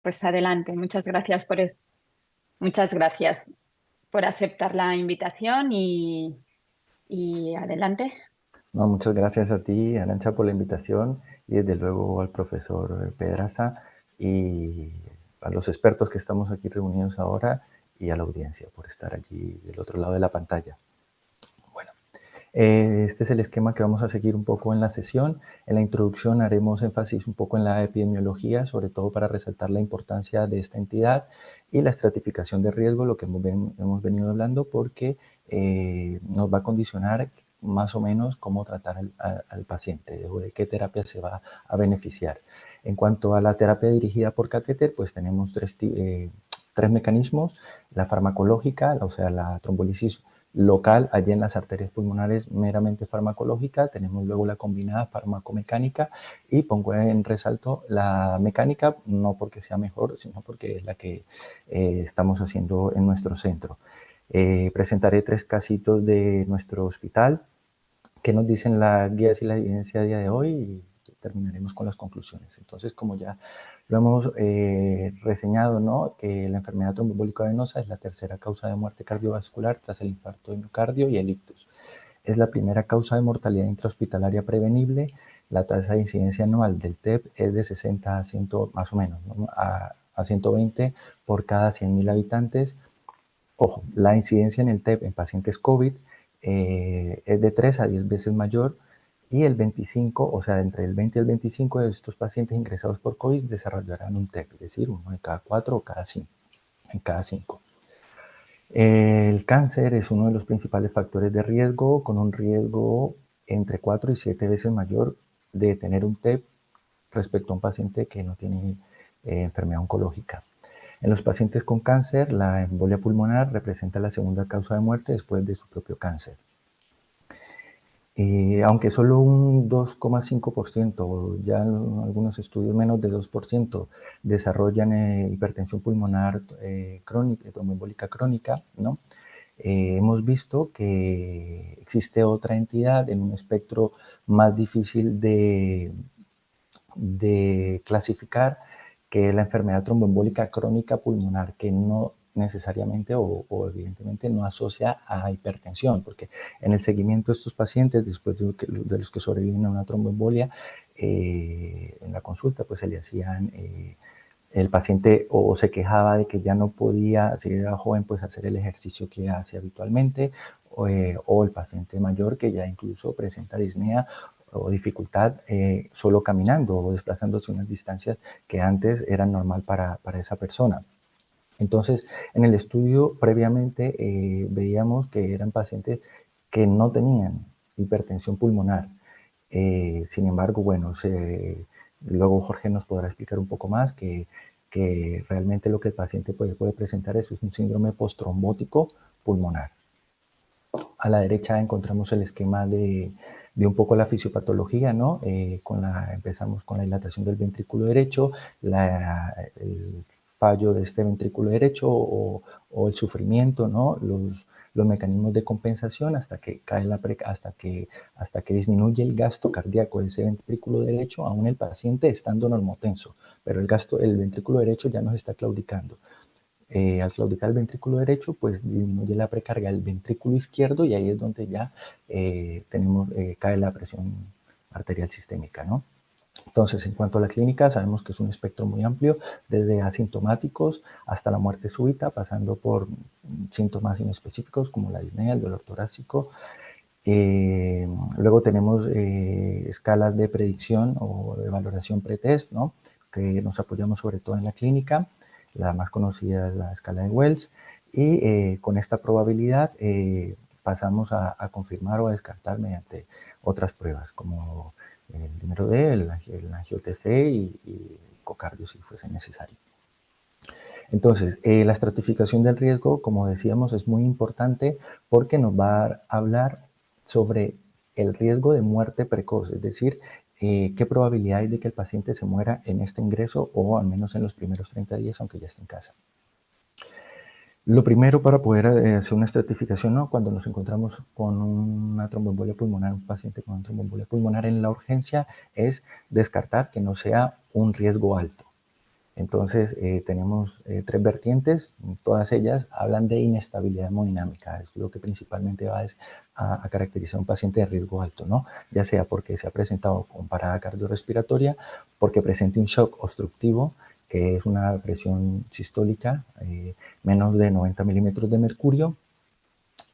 Pues adelante, muchas gracias por aceptar la invitación y adelante. No, muchas gracias a ti, Arancha, por la invitación y desde luego al profesor Pedraza y a los expertos que estamos aquí reunidos ahora y a la audiencia por estar allí del otro lado de la pantalla. Bueno, este es el esquema que vamos a seguir un poco en la sesión. En la introducción haremos énfasis un poco en la epidemiología, sobre todo para resaltar la importancia de esta entidad y la estratificación de riesgo, lo que hemos venido hablando, porque nos va a condicionar más o menos cómo tratar al paciente o de qué terapia se va a beneficiar. En cuanto a la terapia dirigida por catéter, pues tenemos tres mecanismos: la farmacológica, o sea, la trombolisis local allí en las arterias pulmonares meramente farmacológica. Tenemos luego la combinada farmacomecánica y pongo en resalto la mecánica, no porque sea mejor, sino porque es la que estamos haciendo en nuestro centro. Presentaré 3 casitos de nuestro hospital que nos dicen las guías y la evidencia a día de hoy y terminaremos con las conclusiones. Entonces, como ya lo hemos reseñado, ¿no?, que la enfermedad tromboembólica venosa es la tercera causa de muerte cardiovascular tras el infarto de miocardio y el ictus. Es la primera causa de mortalidad intrahospitalaria prevenible. La tasa de incidencia anual del TEP es de 60 a 100, más o menos, ¿no?, a 120 por cada 100.000 habitantes. Ojo, la incidencia en el TEP en pacientes COVID es de 3 a 10 veces mayor y el 25, o sea, entre el 20 y el 25 de estos pacientes ingresados por COVID desarrollarán un TEP, es decir, uno de cada 4 o cada 5, en cada 5. El cáncer es uno de los principales factores de riesgo, con un riesgo entre 4 y 7 veces mayor de tener un TEP respecto a un paciente que no tiene enfermedad oncológica. En los pacientes con cáncer, la embolia pulmonar representa la segunda causa de muerte después de su propio cáncer. Aunque solo un 2,5%, ya en algunos estudios menos de 2%, desarrollan hipertensión pulmonar crónica, tromboembólica crónica, ¿no? Hemos visto que existe otra entidad en un espectro más difícil de clasificar, que es la enfermedad tromboembólica crónica pulmonar, que no necesariamente o evidentemente no asocia a hipertensión, porque en el seguimiento de estos pacientes, después de los que sobreviven a una tromboembolia, en la consulta pues se le hacían, el paciente o se quejaba de que ya no podía, si era joven, pues hacer el ejercicio que hace habitualmente, o el paciente mayor que ya incluso presenta disnea o dificultad solo caminando o desplazándose unas distancias que antes eran normal para esa persona. Entonces, en el estudio previamente veíamos que eran pacientes que no tenían hipertensión pulmonar. Sin embargo, bueno, luego Jorge nos podrá explicar un poco más que realmente lo que el paciente puede presentar es un síndrome postrombótico pulmonar. A la derecha encontramos el esquema de un poco la fisiopatología, ¿no? Empezamos con la dilatación del ventrículo derecho, el fallo de este ventrículo derecho o el sufrimiento, ¿no? Los mecanismos de compensación hasta que disminuye el gasto cardíaco de ese ventrículo derecho, aún el paciente estando normotenso, pero el ventrículo derecho ya nos está claudicando. Al claudicar el ventrículo derecho, pues disminuye la precarga del ventrículo izquierdo y ahí es donde ya cae la presión arterial sistémica, ¿no? Entonces, en cuanto a la clínica, sabemos que es un espectro muy amplio, desde asintomáticos hasta la muerte súbita, pasando por síntomas inespecíficos como la disnea, el dolor torácico. Luego tenemos escalas de predicción o de valoración pretest, ¿no?, que nos apoyamos sobre todo en la clínica. La más conocida es la escala de Wells y con esta probabilidad pasamos a confirmar o a descartar mediante otras pruebas como el número D, el angio-TC y el cocardio si fuese necesario. Entonces, la estratificación del riesgo, como decíamos, es muy importante porque nos va a hablar sobre el riesgo de muerte precoz, es decir, qué probabilidad hay de que el paciente se muera en este ingreso o al menos en los primeros 30 días, aunque ya esté en casa. Lo primero para poder hacer una estratificación, ¿no?, cuando nos encontramos con una tromboembolia pulmonar, un paciente con una tromboembolia pulmonar en la urgencia, es descartar que no sea un riesgo alto. Entonces, tenemos tres vertientes, todas ellas hablan de inestabilidad hemodinámica. Es lo que principalmente va a caracterizar a un paciente de riesgo alto, ¿no? Ya sea porque se ha presentado con parada cardiorrespiratoria, porque presente un shock obstructivo, que es una presión sistólica menos de 90 milímetros de mercurio,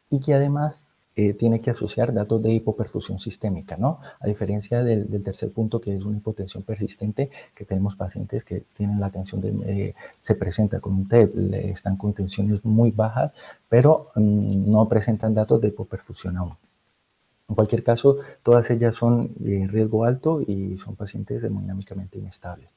y que además tiene que asociar datos de hipoperfusión sistémica, ¿no? A diferencia del tercer punto, que es una hipotensión persistente, que tenemos pacientes que tienen la tensión, se presenta con un TEP, están con tensiones muy bajas, pero no presentan datos de hipoperfusión aún. En cualquier caso, todas ellas son riesgo alto y son pacientes hemodinámicamente inestables.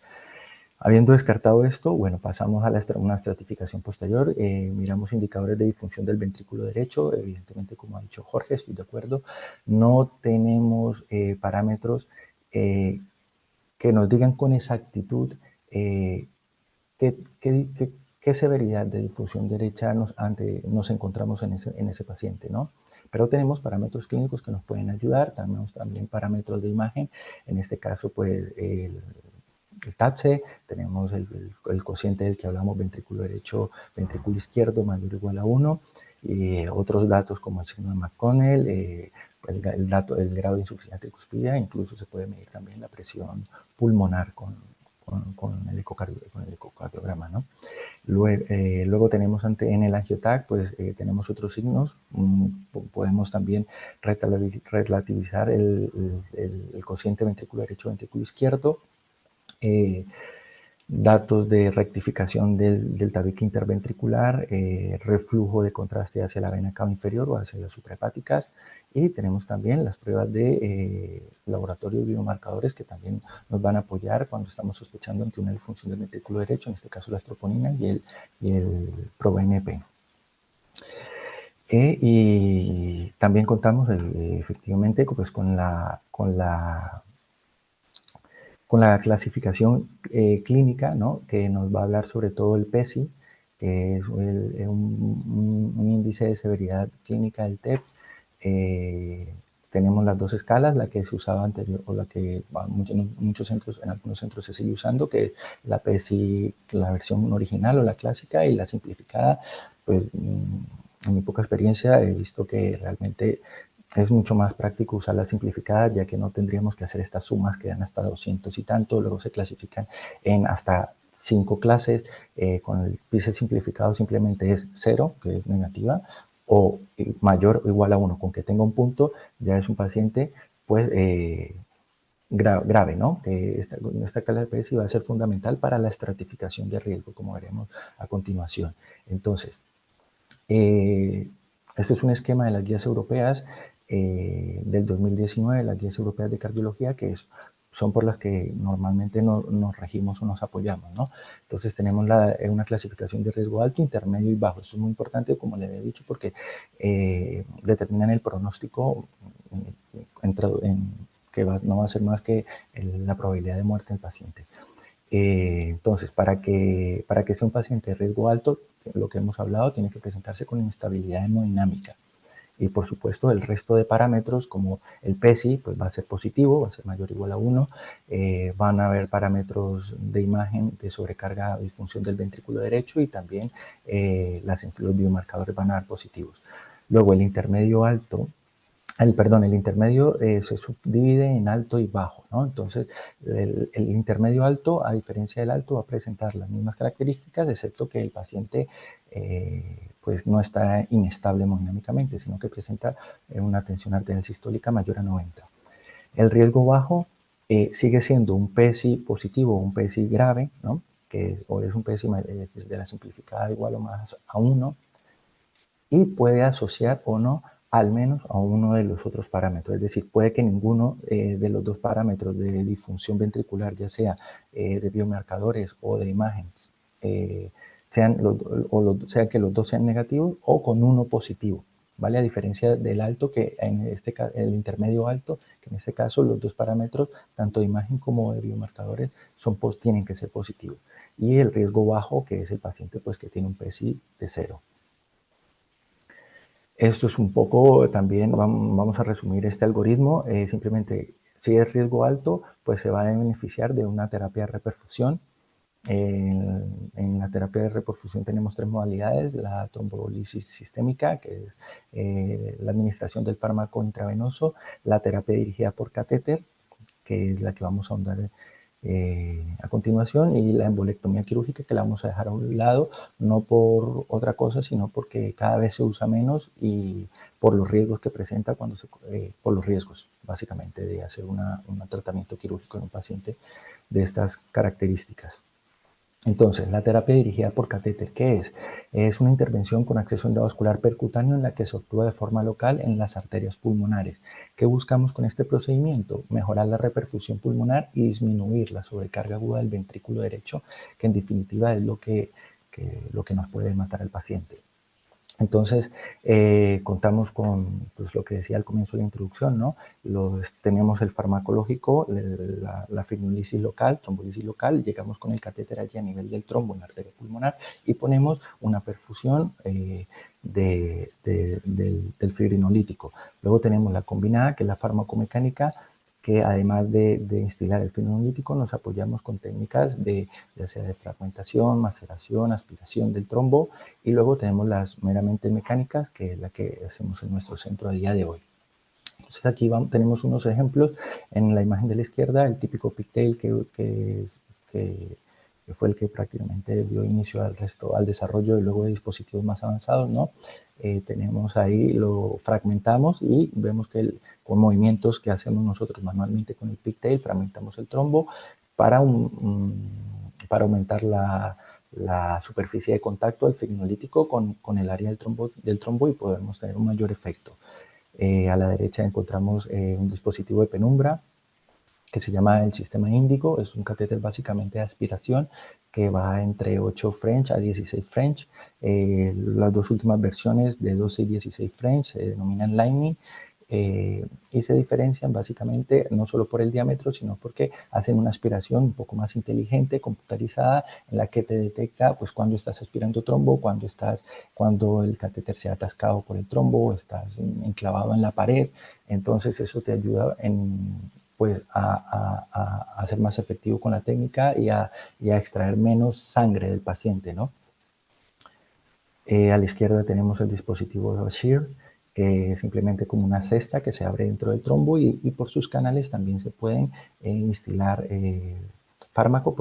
Habiendo descartado esto, bueno, pasamos a una estratificación posterior, miramos indicadores de disfunción del ventrículo derecho, evidentemente, como ha dicho Jorge, estoy de acuerdo, no tenemos parámetros que nos digan con exactitud qué, qué severidad de difusión derecha nos encontramos en ese paciente, ¿no? Pero tenemos parámetros clínicos que nos pueden ayudar, tenemos también parámetros de imagen, en este caso, pues, el TAPSE, tenemos el cociente del que hablamos, ventrículo derecho, ventrículo izquierdo mayor o igual a 1, y otros datos como el signo de McConnell, el grado de insuficiencia tricuspidea, incluso se puede medir también la presión pulmonar con el ecocardiograma, ¿no? Luego tenemos en el angioTAC, pues tenemos otros signos, podemos también relativizar el cociente ventrículo derecho, ventrículo izquierdo, datos de rectificación del tabique interventricular, reflujo de contraste hacia la vena cava inferior o hacia las suprahepáticas, y tenemos también las pruebas de laboratorio de biomarcadores que también nos van a apoyar cuando estamos sospechando ante una disfunción del ventrículo derecho, en este caso las troponinas y el ProBNP. Y también contamos efectivamente pues, con la clasificación clínica, ¿no? Que nos va a hablar sobre todo el PESI, que es un índice de severidad clínica del TEP. Tenemos las dos escalas, la que se usaba anterior o la que en muchos centros, en algunos centros se sigue usando, que es la PESI, la versión original o la clásica, y la simplificada. Pues en mi poca experiencia he visto que realmente es mucho más práctico usar la simplificada, ya que no tendríamos que hacer estas sumas que dan hasta 200 y tanto, luego se clasifican en hasta 5 clases, con el PICE simplificado simplemente es 0, que es negativa, o mayor o igual a 1, con que tenga un punto ya es un paciente pues grave, ¿no? Que esta escala de PSI va a ser fundamental para la estratificación de riesgo, como veremos a continuación. Entonces, este es un esquema de las guías europeas del 2019, las guías europeas de cardiología, que son por las que normalmente nos regimos o nos apoyamos, ¿no? Entonces tenemos una clasificación de riesgo alto, intermedio y bajo. Esto es muy importante, como le había dicho, porque determinan el pronóstico que no va a ser más que la probabilidad de muerte del paciente. Entonces, para que sea un paciente de riesgo alto, lo que hemos hablado, tiene que presentarse con inestabilidad hemodinámica. Y por supuesto, el resto de parámetros, como el PESI, pues va a ser positivo, va a ser mayor o igual a 1. Van a haber parámetros de imagen de sobrecarga o disfunción del ventrículo derecho, y también los biomarcadores van a dar positivos. Luego, el intermedio alto, el intermedio se subdivide en alto y bajo, ¿no? Entonces, el intermedio alto, a diferencia del alto, va a presentar las mismas características, excepto que el paciente pues no está inestable hemodinámicamente, sino que presenta una tensión arterial sistólica mayor a 90. El riesgo bajo sigue siendo un PSI positivo o un PSI grave, ¿no? O es un PSI de la simplificada igual o más a 1, y puede asociar o no al menos a uno de los otros parámetros. Es decir, puede que ninguno de los dos parámetros de disfunción ventricular, ya sea de biomarcadores o de imágenes, sea que los dos sean negativos o con uno positivo, ¿vale? A diferencia del alto, que en este caso, el intermedio alto, que en este caso los dos parámetros, tanto de imagen como de biomarcadores, tienen que ser positivos. Y el riesgo bajo, que es el paciente pues, que tiene un PSI de 0. Esto es un poco también, vamos a resumir este algoritmo, simplemente si es riesgo alto, pues se va a beneficiar de una terapia de reperfusión, En la terapia de reperfusión tenemos tres modalidades: la trombolisis sistémica, que es la administración del fármaco intravenoso; la terapia dirigida por catéter, que es la que vamos a ahondar a continuación; y la embolectomía quirúrgica, que la vamos a dejar a un lado, no por otra cosa, sino porque cada vez se usa menos y por los riesgos que presenta por los riesgos, básicamente, de hacer un tratamiento quirúrgico en un paciente de estas características. Entonces, la terapia dirigida por catéter, ¿qué es? Es una intervención con acceso endovascular percutáneo en la que se actúa de forma local en las arterias pulmonares. ¿Qué buscamos con este procedimiento? Mejorar la reperfusión pulmonar y disminuir la sobrecarga aguda del ventrículo derecho, que en definitiva es lo que nos puede matar al paciente. Entonces, contamos con, pues, lo que decía al comienzo de la introducción, ¿no? Tenemos el farmacológico, la fibrinolisis local, trombolisis local. Llegamos con el catéter allí a nivel del trombo en la arteria pulmonar y ponemos una perfusión del fibrinolítico. Luego tenemos la combinada, que es la farmacomecánica, que además de instilar el fibrinolítico, nos apoyamos con técnicas ya sea de fragmentación, maceración, aspiración del trombo. Y luego tenemos las meramente mecánicas, que es la que hacemos en nuestro centro a día de hoy. Entonces aquí tenemos unos ejemplos. En la imagen de la izquierda, el típico pigtail que fue el que prácticamente dio inicio al desarrollo y luego de dispositivos más avanzados, ¿no? Tenemos ahí, lo fragmentamos y vemos que con movimientos que hacemos nosotros manualmente con el pigtail, fragmentamos el trombo para aumentar la superficie de contacto del fibrinolítico con el área del trombo y podemos tener un mayor efecto. A la derecha encontramos un dispositivo de penumbra que se llama el sistema índigo. Es un catéter básicamente de aspiración que va entre 8 French a 16 French. Las dos últimas versiones de 12 y 16 French se denominan Lightning. Y se diferencian básicamente no solo por el diámetro, sino porque hacen una aspiración un poco más inteligente, computarizada, en la que te detecta pues cuando estás aspirando trombo, cuando el catéter se ha atascado por el trombo o estás enclavado en la pared. Entonces eso te ayuda pues a ser más efectivo con la técnica y a extraer menos sangre del paciente, ¿no? A la izquierda tenemos el dispositivo Shear, que es simplemente como una cesta que se abre dentro del trombo y por sus canales también se pueden instilar fármaco.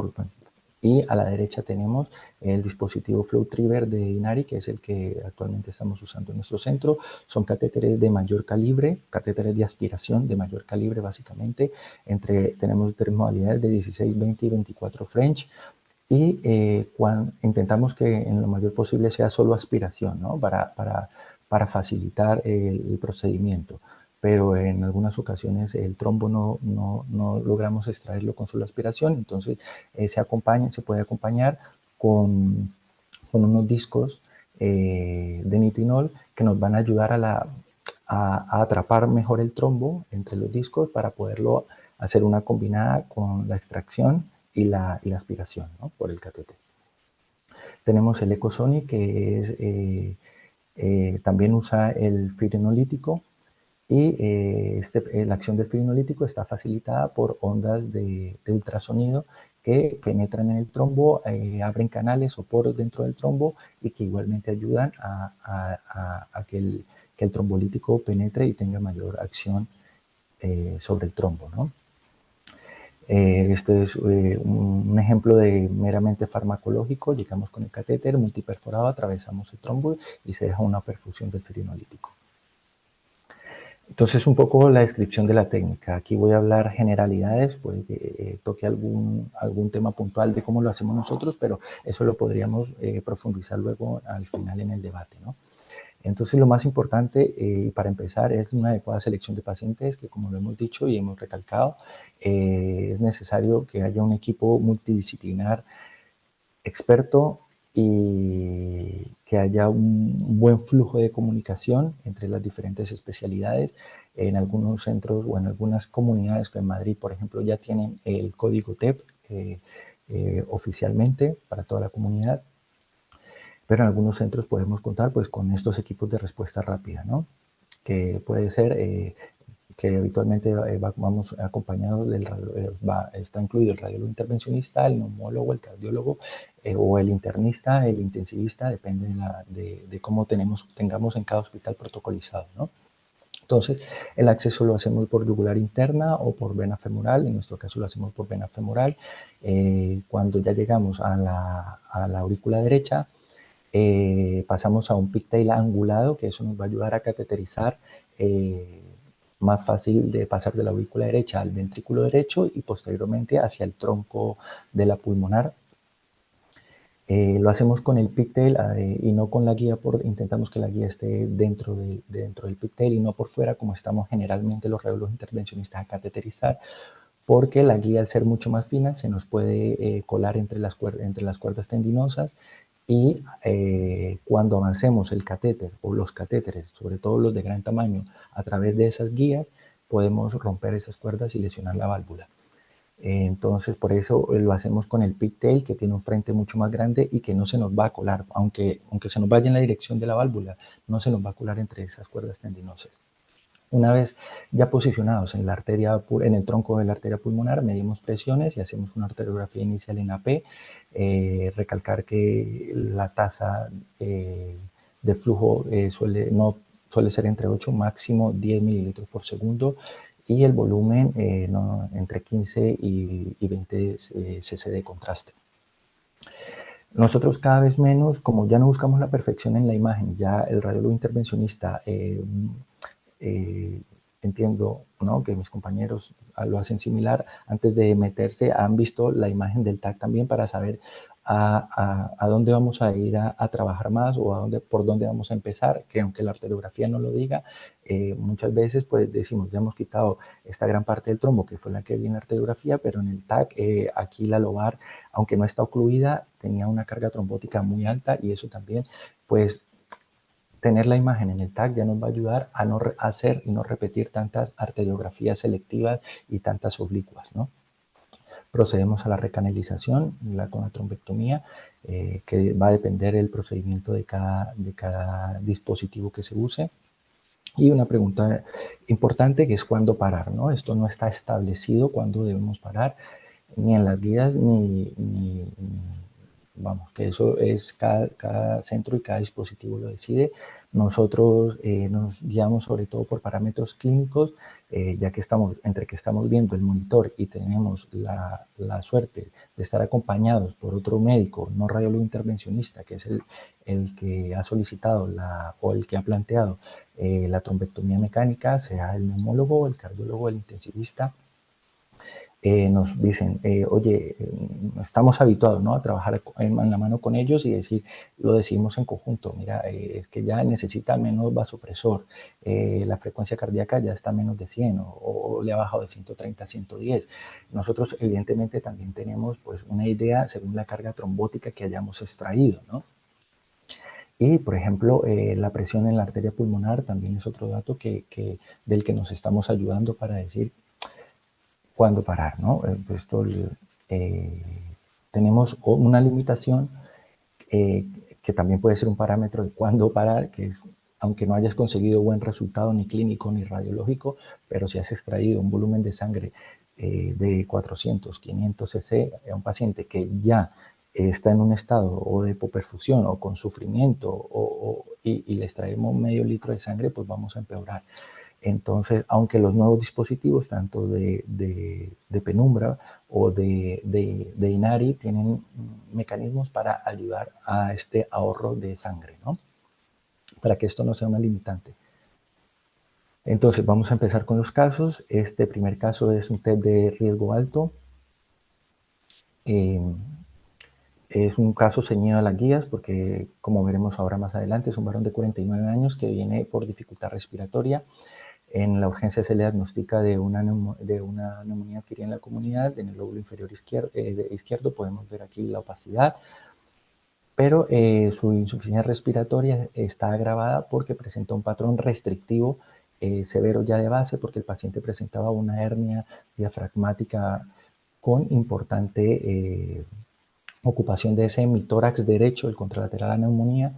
Y a la derecha tenemos el dispositivo FlowTriever de Inari, que es el que actualmente estamos usando en nuestro centro. Son catéteres de mayor calibre, catéteres de aspiración de mayor calibre básicamente. Tenemos tres modalidades de 16, 20 y 24 French. Y intentamos que en lo mayor posible sea solo aspiración, ¿no? Para facilitar el procedimiento. Pero en algunas ocasiones el trombo no logramos extraerlo con solo aspiración, entonces se puede acompañar con unos discos de nitinol que nos van a ayudar a atrapar mejor el trombo entre los discos para poderlo hacer una combinada con la extracción y la aspiración, ¿no? Por el catéter. Tenemos el EcoSonic, que también usa el fibrinolítico y la acción del fibrinolítico está facilitada por ondas de ultrasonido que penetran en el trombo, abren canales o poros dentro del trombo y que igualmente ayudan a que el trombolítico penetre y tenga mayor acción sobre el trombo, ¿no? Este es un ejemplo de meramente farmacológico. Llegamos con el catéter multiperforado, atravesamos el trombo y se deja una perfusión del fibrinolítico. Entonces, un poco la descripción de la técnica. Aquí voy a hablar generalidades, puede que toque algún tema puntual de cómo lo hacemos nosotros, pero eso lo podríamos profundizar luego al final en el debate, ¿no? Entonces, lo más importante para empezar es una adecuada selección de pacientes, que como lo hemos dicho y hemos recalcado, es necesario que haya un equipo multidisciplinar experto y que haya un buen flujo de comunicación entre las diferentes especialidades. En algunos centros o en algunas comunidades, que en Madrid, por ejemplo, ya tienen el código TEP oficialmente para toda la comunidad. Pero en algunos centros podemos contar pues con estos equipos de respuesta rápida, ¿no? Que puede ser que habitualmente vamos acompañados está incluido el radiólogo intervencionista, el neumólogo, el cardiólogo o el internista, el intensivista, depende de cómo tengamos en cada hospital protocolizado, ¿no? Entonces, el acceso lo hacemos por yugular interna o por vena femoral, en nuestro caso lo hacemos por vena femoral. Cuando ya llegamos a la aurícula derecha, pasamos a un pigtail angulado, que eso nos va a ayudar a cateterizar, más fácil de pasar de la aurícula derecha al ventrículo derecho y posteriormente hacia el tronco de la pulmonar. Lo hacemos con el pigtail y no con la guía, intentamos que la guía esté dentro del pigtail y no por fuera, como estamos generalmente los radiólogos intervencionistas a cateterizar, porque la guía, al ser mucho más fina, se nos puede colar entre las cuerdas tendinosas y cuando avancemos el catéter o los catéteres, sobre todo los de gran tamaño, a través de esas guías, podemos romper esas cuerdas y lesionar la válvula. Entonces, por eso lo hacemos con el pigtail, que tiene un frente mucho más grande y que no se nos va a colar, aunque se nos vaya en la dirección de la válvula, no se nos va a colar entre esas cuerdas tendinosas. Una vez ya posicionados en la arteria, en el tronco de la arteria pulmonar, medimos presiones y hacemos una arteriografía inicial en AP. Recalcar que la tasa de flujo suele ser entre 8, máximo 10 mililitros por segundo, y el volumen entre 15 y 20 cc de contraste. Nosotros cada vez menos, como ya no buscamos la perfección en la imagen, ya el radiólogo intervencionista, entiendo, ¿no?, que mis compañeros lo hacen similar, antes de meterse han visto la imagen del TAC también para saber a dónde vamos a ir a trabajar más o por dónde vamos a empezar, que aunque la arteriografía no lo diga, muchas veces pues decimos, ya hemos quitado esta gran parte del trombo, que fue la que vi en la arteriografía, pero en el TAC, aquí la lobar, aunque no está ocluida, tenía una carga trombótica muy alta y eso también, pues, tener la imagen en el TAC ya nos va a ayudar a no hacer y no repetir tantas arteriografías selectivas y tantas oblicuas, ¿no? Procedemos a la recanalización con la trombectomía, que va a depender del procedimiento de cada dispositivo que se use. Y una pregunta importante, que es cuándo parar, ¿no? Esto no está establecido cuándo debemos parar, ni en las guías, vamos, que eso es cada centro y cada dispositivo lo decide. Nosotros nos guiamos sobre todo por parámetros clínicos, ya que estamos viendo el monitor y tenemos la suerte de estar acompañados por otro médico, no radiólogo intervencionista, que es el que ha solicitado o el que ha planteado la trombectomía mecánica, sea el neumólogo, el cardiólogo, el intensivista. Nos dicen, oye, estamos habituados, ¿no?, a trabajar en la mano con ellos y lo decimos en conjunto, mira, es que ya necesita menos vasopresor, la frecuencia cardíaca ya está menos de 100 o le ha bajado de 130 a 110. Nosotros evidentemente también tenemos pues una idea según la carga trombótica que hayamos extraído, ¿no? Y, por ejemplo, la presión en la arteria pulmonar también es otro dato del que nos estamos ayudando para decir cuándo parar, ¿no? Tenemos una limitación que también puede ser un parámetro de cuándo parar, que es, aunque no hayas conseguido buen resultado ni clínico ni radiológico, pero si has extraído un volumen de sangre de 400, 500 cc a un paciente que ya está en un estado o de hipoperfusión o con sufrimiento y le extraemos medio litro de sangre, pues vamos a empeorar. Entonces, aunque los nuevos dispositivos, tanto de penumbra o de Inari, tienen mecanismos para ayudar a este ahorro de sangre, ¿no?, para que esto no sea una limitante. Entonces, vamos a empezar con los casos. Este primer caso es un TEP de riesgo alto. Es un caso ceñido a las guías porque, como veremos ahora más adelante, es un varón de 49 años que viene por dificultad respiratoria. En la urgencia se le diagnostica de una neumonía adquirida en la comunidad, en el lóbulo inferior izquierdo. Podemos ver aquí la opacidad, pero su insuficiencia respiratoria está agravada porque presenta un patrón restrictivo severo ya de base, porque el paciente presentaba una hernia diafragmática con importante ocupación de ese hemitórax derecho, el contralateral a la neumonía,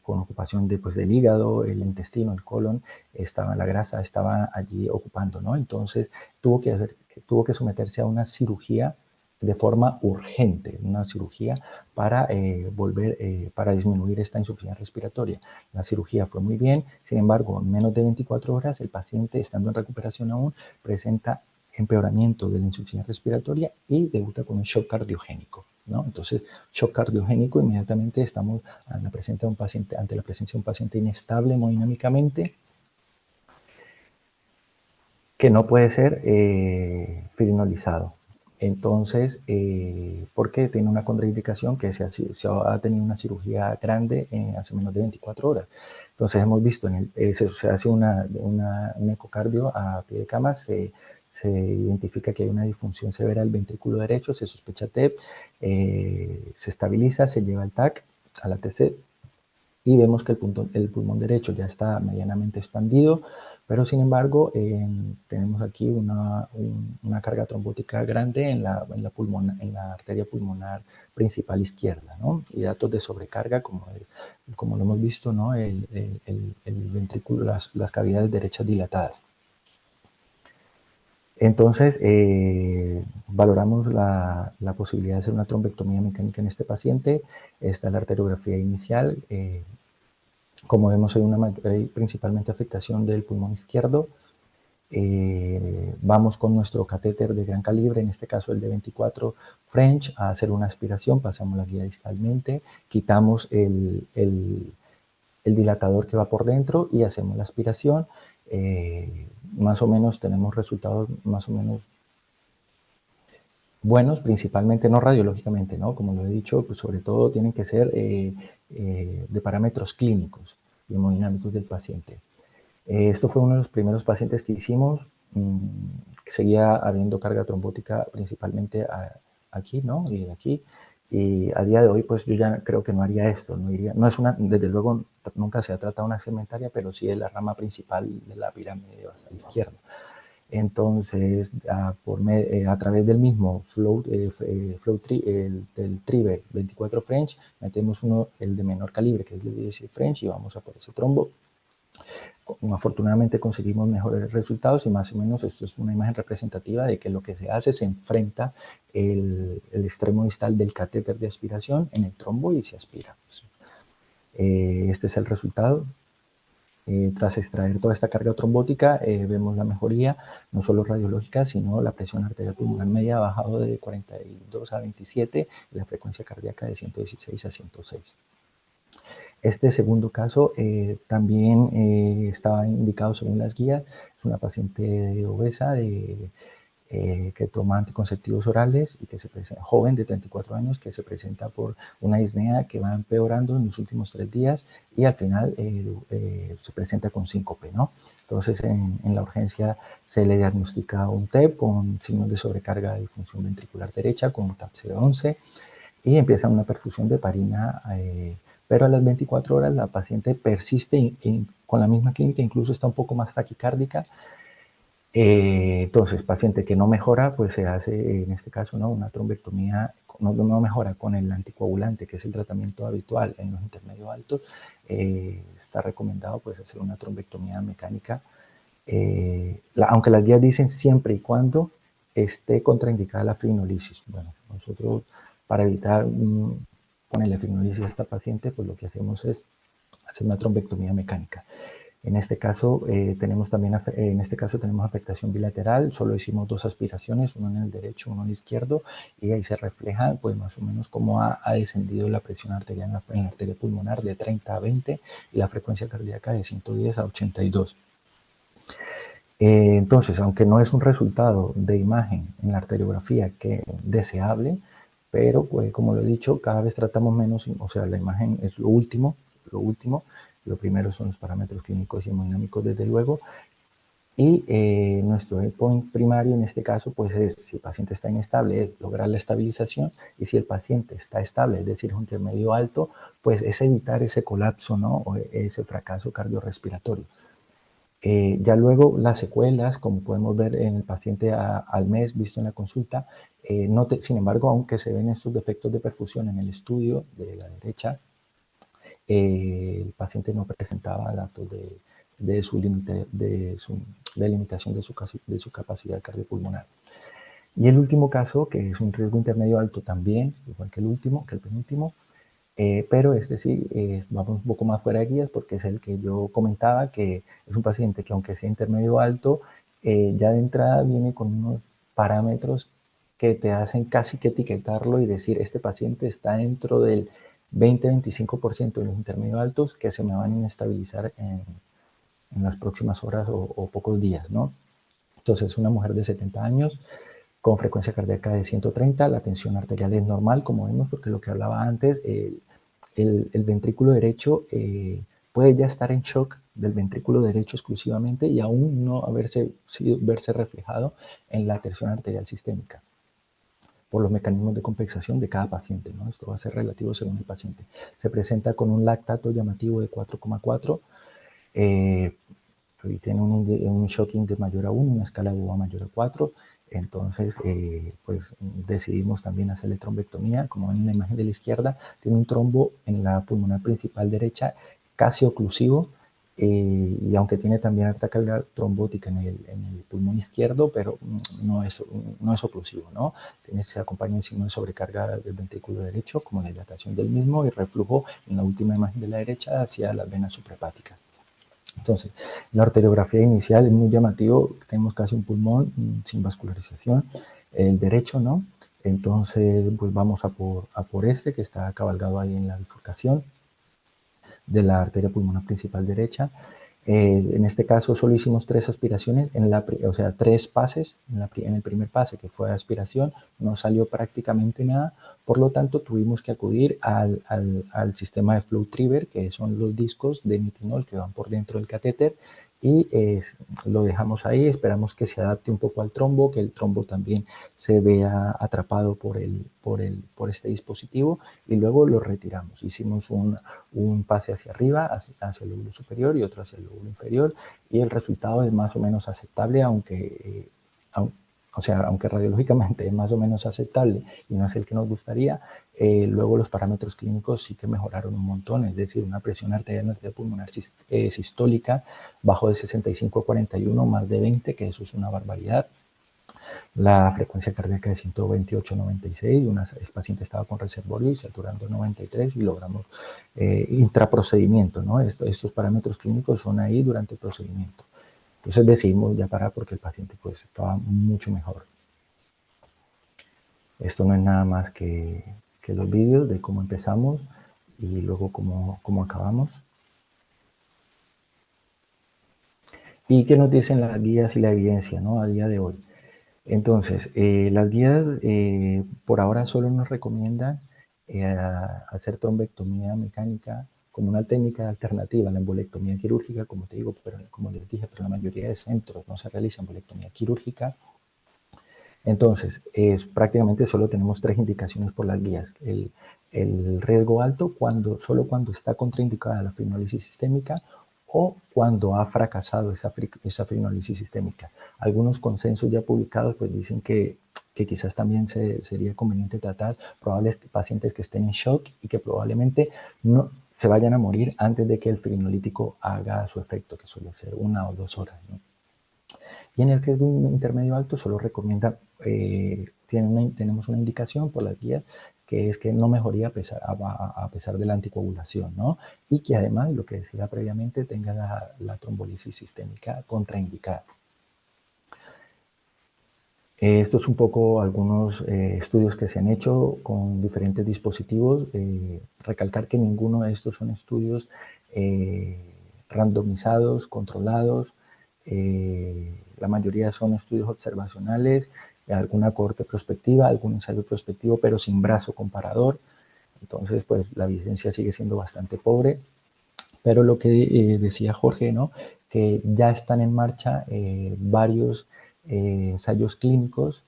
con ocupación de, pues, del hígado, el intestino, el colon, la grasa estaba allí ocupando, ¿no? Entonces tuvo que someterse a una cirugía de forma urgente, una cirugía para para disminuir esta insuficiencia respiratoria. La cirugía fue muy bien, sin embargo, en menos de 24 horas el paciente, estando en recuperación aún, presenta empeoramiento de la insuficiencia respiratoria y debuta con un shock cardiogénico, ¿no? Entonces, shock cardiogénico, inmediatamente estamos ante la presencia de un paciente inestable hemodinámicamente, que no puede ser fibrinolizado. Entonces, porque tiene una contraindicación que se ha tenido una cirugía grande hace menos de 24 horas. Entonces hemos visto, se hace un ecocardio a pie de cama, se identifica que hay una disfunción severa del ventrículo derecho, se sospecha TEP, se estabiliza, se lleva al TAC, a la TC, y vemos que el pulmón derecho ya está medianamente expandido, pero sin embargo tenemos aquí una carga trombótica grande en la arteria pulmonar principal izquierda, ¿no? Y datos de sobrecarga, como lo hemos visto, ¿no? El ventrículo, las cavidades derechas dilatadas. Entonces, valoramos la posibilidad de hacer una trombectomía mecánica en este paciente. Esta es la arteriografía inicial. Como vemos, hay principalmente afectación del pulmón izquierdo. Vamos con nuestro catéter de gran calibre, en este caso el de 24 French, a hacer una aspiración, pasamos la guía distalmente, quitamos el dilatador que va por dentro y hacemos la aspiración. Más o menos tenemos resultados más o menos buenos, principalmente no radiológicamente, ¿no? Como lo he dicho, pues sobre todo tienen que ser de parámetros clínicos y hemodinámicos del paciente. Esto fue uno de los primeros pacientes que hicimos, que seguía habiendo carga trombótica principalmente aquí, ¿no? Y aquí. Y a día de hoy, pues yo ya creo que no haría esto, no es desde luego nunca se ha tratado una segmentaria, pero sí es la rama principal de la pirámide a la izquierda. Entonces, a través del mismo del Triver 24 French, metemos el de menor calibre, que es el 16 French, y vamos a por ese trombo. Afortunadamente conseguimos mejores resultados y más o menos esto es una imagen representativa de que lo que se hace, se enfrenta el extremo distal del catéter de aspiración en el trombo y se aspira. Este es el resultado. Tras extraer toda esta carga trombótica, vemos la mejoría, no solo radiológica, sino la presión arterial pulmonar media ha bajado de 42 a 27 y la frecuencia cardíaca de 116 a 106. Este segundo caso también estaba indicado según las guías, es una paciente obesa que toma anticonceptivos orales y que se presenta, joven de 34 años, que se presenta por una disnea que va empeorando en los últimos 3 días y al final se presenta con síncope, ¿no? Entonces en la urgencia se le diagnostica un TEP con signos de sobrecarga de disfunción ventricular derecha con un TAP-C11 y empieza una perfusión de heparina, pero a las 24 horas la paciente persiste con la misma clínica, incluso está un poco más taquicárdica. Entonces, paciente que no mejora, pues se hace, en este caso, ¿no? Una trombectomía, no mejora con el anticoagulante, que es el tratamiento habitual en los intermedio altos, está recomendado pues hacer una trombectomía mecánica, aunque las guías dicen siempre y cuando esté contraindicada la fibrinolisis. Bueno, nosotros para evitar ponerle fibrinolisis a esta paciente, pues lo que hacemos es hacer una trombectomía mecánica. En este caso tenemos afectación bilateral, solo hicimos 2 aspiraciones, uno en el derecho, uno en el izquierdo, y ahí se refleja pues más o menos cómo ha descendido la presión arterial en la arteria pulmonar de 30 a 20 y la frecuencia cardíaca de 110 a 82. Entonces, aunque no es un resultado de imagen en la arteriografía que deseable, pero pues, como lo he dicho, cada vez tratamos menos, o sea, la imagen es lo último, lo primero son los parámetros clínicos y hemodinámicos, desde luego, y nuestro endpoint primario en este caso, pues es, si el paciente está inestable, es lograr la estabilización, y si el paciente está estable, es decir, un intermedio alto, pues es evitar ese colapso, ¿no? O ese fracaso cardiorrespiratorio. Ya luego las secuelas, como podemos ver en el paciente al mes visto en la consulta, sin embargo, aunque se ven estos defectos de perfusión en el estudio de la derecha, el paciente no presentaba datos de limitación de su capacidad cardiopulmonar. Y el último caso, que es un riesgo intermedio alto también, igual que el penúltimo, pero este sí, vamos un poco más fuera de guías porque es el que yo comentaba, que es un paciente que aunque sea intermedio alto, ya de entrada viene con unos parámetros que te hacen casi que etiquetarlo y decir, este paciente está dentro del 20-25% de los intermedio altos que se me van a inestabilizar en las próximas horas o pocos días, ¿no? Entonces, una mujer de 70 años con frecuencia cardíaca de 130, la tensión arterial es normal, como vemos, porque lo que hablaba antes, el ventrículo derecho puede ya estar en shock del ventrículo derecho exclusivamente y aún no verse reflejado en la tensión arterial sistémica por los mecanismos de compensación de cada paciente, ¿no? Esto va a ser relativo según el paciente. Se presenta con un lactato llamativo de 4,4 y tiene un shocking de mayor a 1, una escala de UA mayor a 4. Entonces, pues decidimos también hacerle trombectomía. Como ven en la imagen de la izquierda, tiene un trombo en la pulmonar principal derecha, casi oclusivo, y aunque tiene también alta carga trombótica en el pulmón izquierdo, pero no es oclusivo, ¿no? Se acompaña en signo de sobrecarga del ventrículo derecho, como la dilatación del mismo, y reflujo en la última imagen de la derecha hacia las venas suprahepáticas. Entonces, la arteriografía inicial es muy llamativo, tenemos casi un pulmón sin vascularización, el derecho, ¿no? Entonces, pues vamos a por este que está cabalgado ahí en la bifurcación de la arteria pulmonar principal derecha. En este caso solo hicimos 3 aspiraciones, o sea, 3 pases. En el primer pase, que fue aspiración, no salió prácticamente nada, por lo tanto tuvimos que acudir al sistema de FlowTriever, que son los discos de nitinol que van por dentro del catéter, y lo dejamos ahí, esperamos que se adapte un poco al trombo, que el trombo también se vea atrapado por este dispositivo, y luego lo retiramos. Hicimos un pase hacia arriba, hacia el lóbulo superior y otro hacia el lóbulo inferior, y el resultado es más o menos aceptable, aunque radiológicamente es más o menos aceptable y no es el que nos gustaría. Luego los parámetros clínicos sí que mejoraron un montón, es decir, una presión arterial pulmonar sistólica bajó de 65 a 41, más de 20, que eso es una barbaridad. La frecuencia cardíaca de 128-96, el paciente estaba con reservorio y saturando 93 y logramos intraprocedimiento, ¿no? Estos parámetros clínicos son ahí durante el procedimiento. Entonces decidimos ya parar porque el paciente pues estaba mucho mejor. Esto no es nada más que los vídeos de cómo empezamos y luego cómo acabamos. ¿Y qué nos dicen las guías y la evidencia, ¿no? A día de hoy? Entonces, las guías por ahora solo nos recomiendan hacer trombectomía mecánica como una técnica alternativa a la embolectomía quirúrgica, como te digo, pero como les dije, pero la mayoría de centros no se realiza embolectomía quirúrgica. Entonces, prácticamente solo tenemos 3 indicaciones por las guías. El riesgo alto solo cuando está contraindicada la fibrinólisis sistémica o cuando ha fracasado esa fibrinólisis sistémica. Algunos consensos ya publicados pues dicen que quizás también sería conveniente tratar probables pacientes que estén en shock y que probablemente no se vayan a morir antes de que el fibrinolítico haga su efecto, que suele ser 1 o 2 horas, ¿no? Y en el riesgo intermedio alto solo recomienda, tenemos una indicación por las guías, que es que no mejoría a pesar de la anticoagulación, ¿no? Y que además, lo que decía previamente, tenga la trombolisis sistémica contraindicada. Esto es un poco algunos estudios que se han hecho con diferentes dispositivos. Recalcar que ninguno de estos son estudios randomizados, controlados. La mayoría son estudios observacionales, alguna cohorte prospectiva, algún ensayo prospectivo, pero sin brazo comparador. Entonces, pues la evidencia sigue siendo bastante pobre. Pero lo que decía Jorge, ¿no? Que ya están en marcha varios ensayos clínicos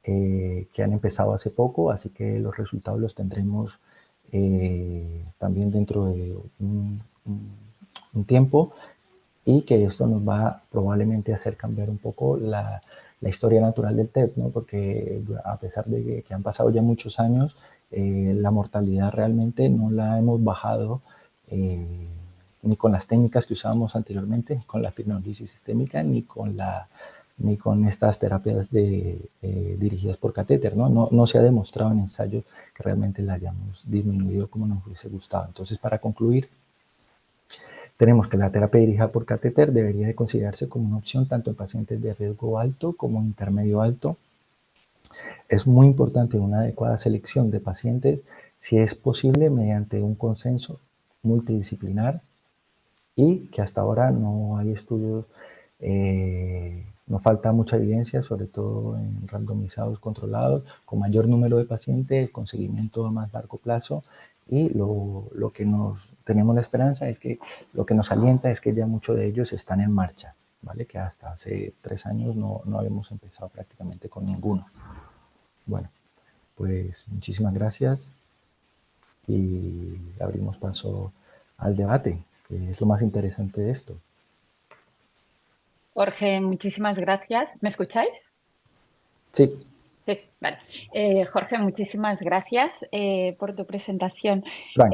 que han empezado hace poco, así que los resultados los tendremos también dentro de un tiempo, y que esto nos va probablemente a hacer cambiar un poco la historia natural del TEP, ¿no? Porque a pesar de que han pasado ya muchos años, la mortalidad realmente no la hemos bajado eh, ni con las técnicas que usábamos anteriormente, ni con la fibrinolisis sistémica, ni con estas terapias dirigidas por catéter, ¿no? No se ha demostrado en ensayos que realmente la hayamos disminuido como nos hubiese gustado. Entonces, para concluir, tenemos que la terapia dirigida por catéter debería de considerarse como una opción tanto en pacientes de riesgo alto como intermedio alto. Es muy importante una adecuada selección de pacientes, si es posible, mediante un consenso multidisciplinar y que hasta ahora no hay estudios, nos falta mucha evidencia, sobre todo en randomizados controlados, con mayor número de pacientes, con seguimiento a más largo plazo. Y lo que nos tenemos la esperanza es que lo que nos alienta es que ya muchos de ellos están en marcha, ¿vale? Que hasta hace 3 años no habíamos empezado prácticamente con ninguno. Bueno, pues muchísimas gracias y abrimos paso al debate, que es lo más interesante de esto. Jorge, muchísimas gracias. ¿Me escucháis? Sí, Sí, vale. Jorge, muchísimas gracias por tu presentación. Frank,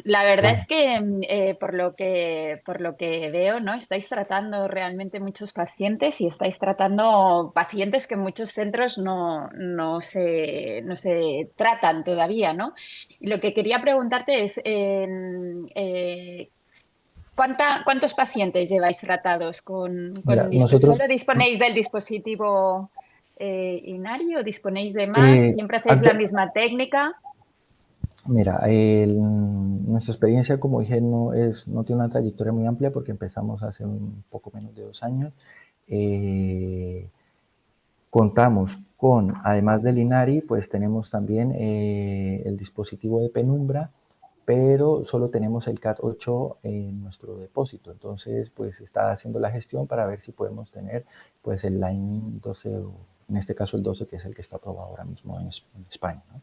La verdad bueno, es que por lo que veo, ¿no? Estáis tratando realmente muchos pacientes y estáis tratando pacientes que en muchos centros no se tratan todavía, ¿no? Y lo que quería preguntarte es, ¿cuántos pacientes lleváis tratados mira, con esto? nosotros, ¿Solo disponéis del dispositivo Inari o disponéis de más? eh, ¿Siempre hacéis la antes, misma técnica? mira, nuestra experiencia, como dije, no tiene una trayectoria muy amplia porque empezamos hace un poco menos de 2 años. Eh, Contamos con, además del Inari, pues tenemos también el dispositivo de Penumbra, pero solo tenemos el CAT 8 en nuestro depósito. Entonces, pues está haciendo la gestión para ver si podemos tener pues el Lightning 12, o en este caso el 12, que es el que está aprobado ahora mismo en España, ¿no?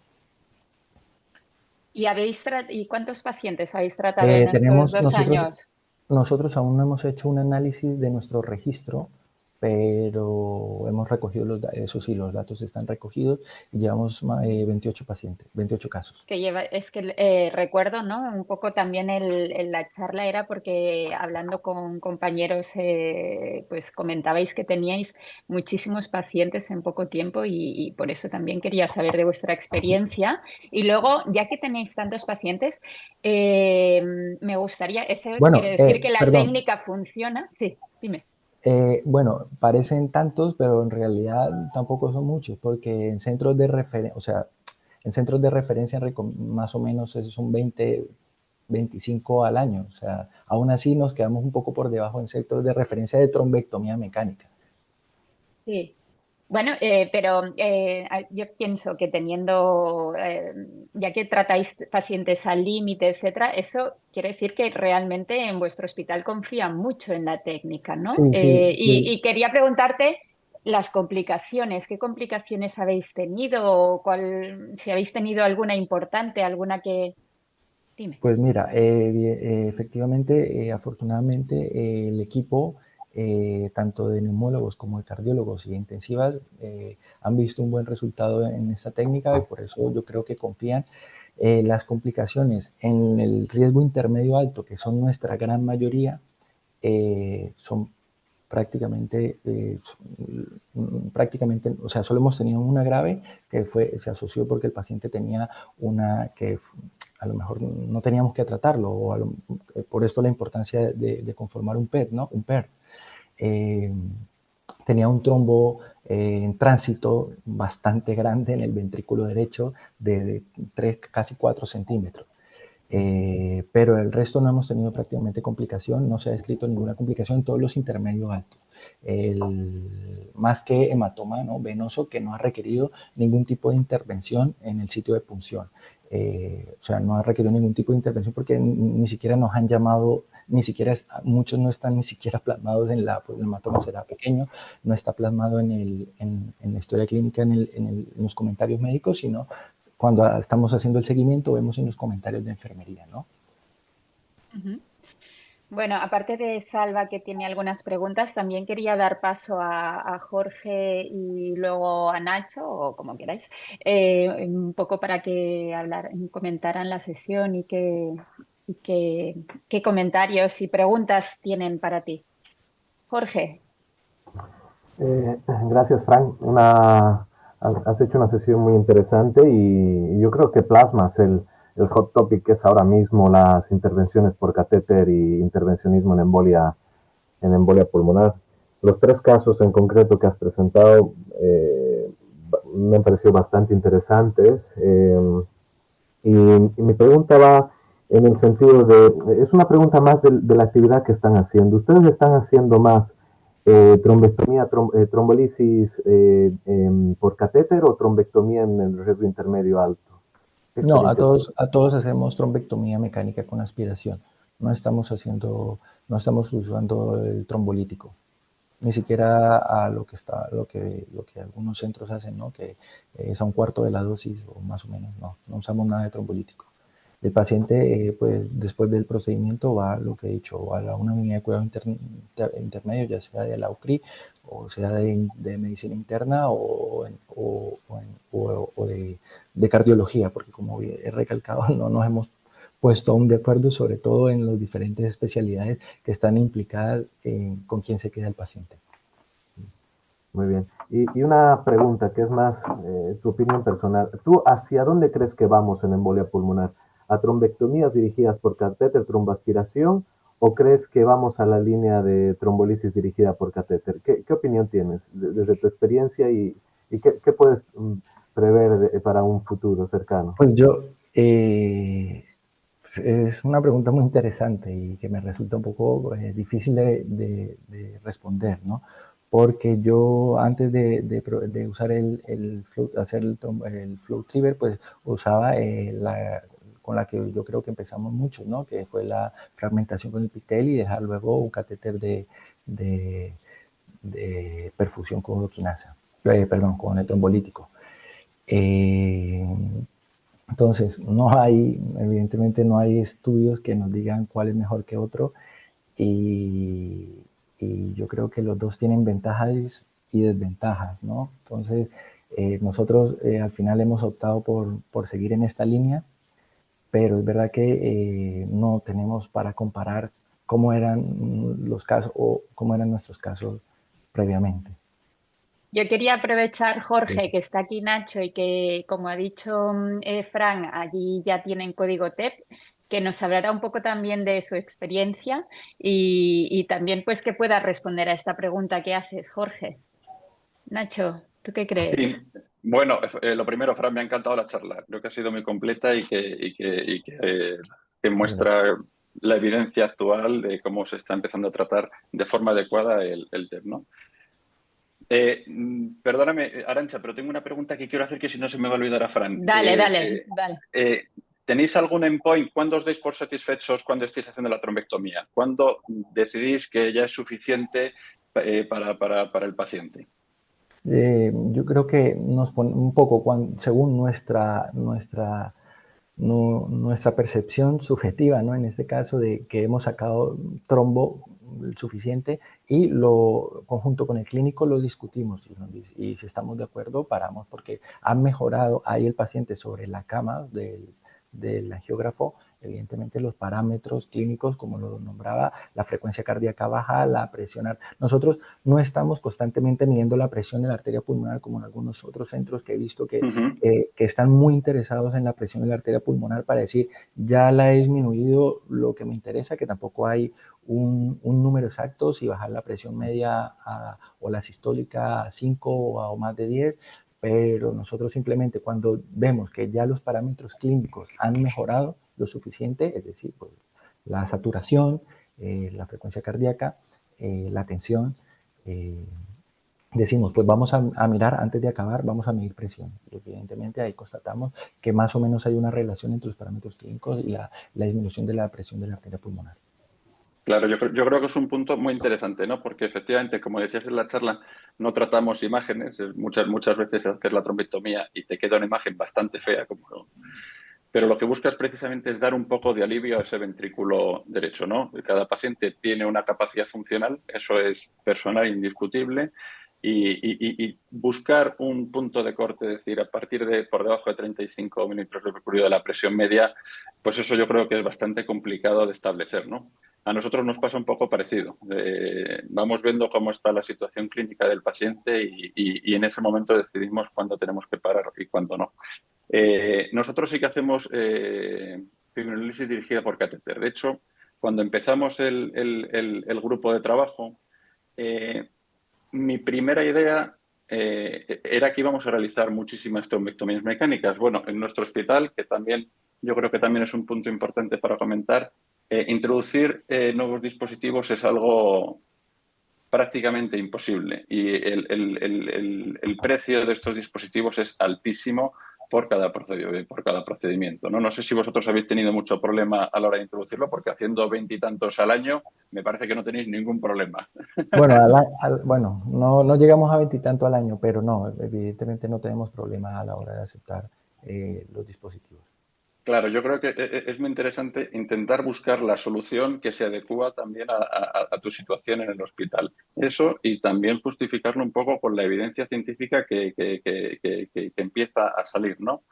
¿Y cuántos pacientes habéis tratado en estos Tenemos, dos años? nosotros aún no hemos hecho un análisis de nuestro registro, pero hemos recogido eso sí, los datos están recogidos y llevamos 28 pacientes, 28 casos. Es que recuerdo, ¿no? Un poco también la charla era porque hablando con compañeros, pues comentabais que teníais muchísimos pacientes en poco tiempo y por eso también quería saber de vuestra experiencia. Y luego, ya que tenéis tantos pacientes, eh, me gustaría, ¿eso quiere Bueno, decir que la perdón, técnica funciona? Sí, dime. bueno, parecen tantos, pero en realidad tampoco son muchos, porque en centros de referencia, o sea, en centros de referencia más o menos esos son 20, 25 al año. O sea, aún así nos quedamos un poco por debajo en centros de referencia de trombectomía mecánica. Sí. Bueno, pero yo pienso que teniendo, ya que tratáis pacientes al límite, etcétera, eso quiere decir que realmente en vuestro hospital confían mucho en la técnica, ¿no? Sí, sí, Y sí. quería preguntarte las complicaciones, ¿qué complicaciones habéis tenido? O si habéis tenido alguna importante, alguna que... Dime. Pues mira, efectivamente, afortunadamente, el equipo, tanto de neumólogos como de cardiólogos y de intensivas, han visto un buen resultado en esta técnica y por eso yo creo que confían. Las complicaciones en el riesgo intermedio alto, que son nuestra gran mayoría, son prácticamente, o sea, solo hemos tenido una grave que se asoció porque el paciente tenía que a lo mejor no teníamos que tratarlo, por esto la importancia de conformar un PET, ¿no? Un PER. Eh, Tenía un trombo en tránsito bastante grande en el ventrículo derecho de 3, casi 4 centímetros. Pero el resto no hemos tenido prácticamente complicación, no se ha descrito ninguna complicación en todos los intermedios altos. Más que hematoma, ¿no?, venoso, que no ha requerido ningún tipo de intervención en el sitio de punción. O sea, no ha requerido ningún tipo de intervención porque ni siquiera nos han llamado, ni siquiera, muchos no están ni siquiera plasmados pues el hematoma será pequeño, no está plasmado en la historia clínica, en los comentarios médicos, sino cuando estamos haciendo el seguimiento vemos en los comentarios de enfermería, ¿no? Ujú. Bueno, aparte de Salva, que tiene algunas preguntas, también quería dar paso a Jorge y luego a Nacho, o como queráis, un poco para que comentaran la sesión y que y qué comentarios y preguntas tienen para ti. Jorge. Eh, Gracias, Frank. Has hecho una sesión muy interesante y yo creo que plasmas el hot topic que es ahora mismo las intervenciones por catéter y intervencionismo en embolia pulmonar. Los tres casos en concreto que has presentado me han parecido bastante interesantes. Y mi pregunta va en el sentido es una pregunta más de la actividad que están haciendo. ¿Ustedes están haciendo más trombectomía, trombolisis por catéter o trombectomía en el riesgo intermedio alto? ¿Qué No, experiencia tienen? a todos hacemos trombectomía mecánica con aspiración. No estamos haciendo, no estamos usando el trombolítico. Ni siquiera a lo que algunos centros hacen, ¿no? Que es a un cuarto de la dosis o más o menos, no, no usamos nada de trombolítico. El paciente, pues después del procedimiento va, lo que he dicho, a una unidad de cuidado intermedio, ya sea de la UCRI o sea de medicina interna o de cardiología, porque como he recalcado, no nos hemos puesto aún de acuerdo, sobre todo en las diferentes especialidades que están implicadas con quién se queda el paciente. Muy bien. Y una pregunta que es más tu opinión personal. ¿Tú hacia dónde crees que vamos en embolia pulmonar? ¿A trombectomías dirigidas por catéter, tromboaspiración? ¿O crees que vamos a la línea de trombolisis dirigida por catéter? ¿Qué opinión tienes desde tu experiencia y qué puedes prever para un futuro cercano? Pues yo, es una pregunta muy interesante y que me resulta un poco difícil de responder, ¿no? Porque yo antes de usar hacer el flow trigger, pues usaba con la que yo creo que empezamos muchos, ¿no? Que fue la fragmentación con el pictel y dejar luego un catéter de, de perfusión con uroquinasa, perdón, con el trombolítico. Eh, entonces, evidentemente no hay estudios que nos digan cuál es mejor que otro y, y yo creo que los dos tienen ventajas y desventajas, ¿no? Entonces, nosotros al final hemos optado por seguir en esta línea, pero es verdad que no tenemos para comparar cómo eran los casos o cómo eran nuestros casos previamente. Yo quería aprovechar, Jorge, que está aquí Nacho y que, como ha dicho Fran, allí ya tienen código TEP, que nos hablará un poco también de su experiencia y también pues que pueda responder a esta pregunta que haces, Jorge. Nacho, ¿tú qué crees? Sí, bueno, lo primero, Fran, me ha encantado la charla. Creo que ha sido muy completa que muestra la evidencia actual de cómo se está empezando a tratar de forma adecuada el TEP, ¿no? Perdóname, Arantxa, pero tengo una pregunta que quiero hacer que si no se me va a olvidar a Fran. Dale, dale, dale. ¿Tenéis algún endpoint? ¿Cuándo os dais por satisfechos cuando estéis haciendo la trombectomía? ¿Cuándo decidís que ya es suficiente para el paciente? Yo creo que nos pone un poco, según nuestra percepción subjetiva, ¿no? En este caso de que hemos sacado trombo suficiente y lo conjunto con el clínico lo discutimos y si estamos de acuerdo paramos porque ha mejorado ahí el paciente sobre la cama del angiógrafo, evidentemente los parámetros clínicos, como lo nombraba, la frecuencia cardíaca baja, la presión. Nosotros no estamos constantemente midiendo la presión de la arteria pulmonar como en algunos otros centros que he visto que están muy interesados en la presión de la arteria pulmonar para decir, ya la he disminuido lo que me interesa, que tampoco hay un número exacto, si bajar la presión media o la sistólica a 5 o más de 10, pero nosotros simplemente cuando vemos que ya los parámetros clínicos han mejorado lo suficiente, es decir, pues, la saturación, la frecuencia cardíaca, la tensión, decimos, pues vamos a mirar, antes de acabar, vamos a medir presión. Y evidentemente ahí constatamos que más o menos hay una relación entre los parámetros clínicos y la disminución de la presión de la arteria pulmonar. Claro, yo creo que es un punto muy interesante, ¿no? Porque efectivamente, como decías en la charla, no tratamos imágenes. Muchas veces hacer la trombectomía y te queda una imagen bastante fea, pero lo que buscas precisamente es dar un poco de alivio a ese ventrículo derecho, ¿no? Cada paciente tiene una capacidad funcional, eso es personal, indiscutible, y buscar un punto de corte, es decir, a partir de por debajo de 35 milímetros de mercurio de la presión media, pues eso yo creo que es bastante complicado de establecer, ¿no? A nosotros nos pasa un poco parecido. Vamos viendo cómo está la situación clínica del paciente y en ese momento decidimos cuándo tenemos que parar y cuándo no. Nosotros sí que hacemos fibrinolisis dirigida por catéter. De hecho, cuando empezamos el grupo de trabajo, mi primera idea era que íbamos a realizar muchísimas trombectomías mecánicas. Bueno, en nuestro hospital, que también yo creo que también es un punto importante para comentar, introducir nuevos dispositivos es algo prácticamente imposible y el precio de estos dispositivos es altísimo por cada procedimiento, ¿no? No sé si vosotros habéis tenido mucho problema a la hora de introducirlo, porque haciendo 20 y tantos al año me parece que no tenéis ningún problema. Bueno, bueno, no llegamos a 20 y tanto al año, pero no, evidentemente no tenemos problemas a la hora de aceptar los dispositivos. Claro, yo creo que es muy interesante intentar buscar la solución que se adecua también a tu situación en el hospital. Eso, y también justificarlo un poco con la evidencia científica que empieza a salir, ¿no?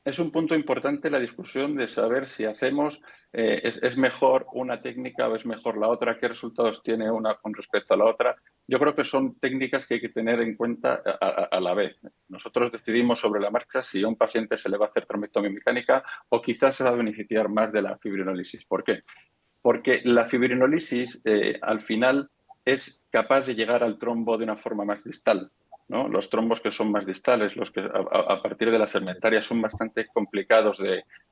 Es un punto importante la discusión de saber si hacemos, es mejor una técnica o es mejor la otra, qué resultados tiene una con respecto a la otra. Yo creo que son técnicas que hay que tener en cuenta a la vez. Nosotros decidimos sobre la marcha si a un paciente se le va a hacer trombectomía mecánica o quizás se va a beneficiar más de la fibrinólisis. ¿Por qué? Porque la fibrinólisis al final es capaz de llegar al trombo de una forma más distal, ¿no? Los trombos que son más distales, los que a partir de las segmentarias son bastante complicados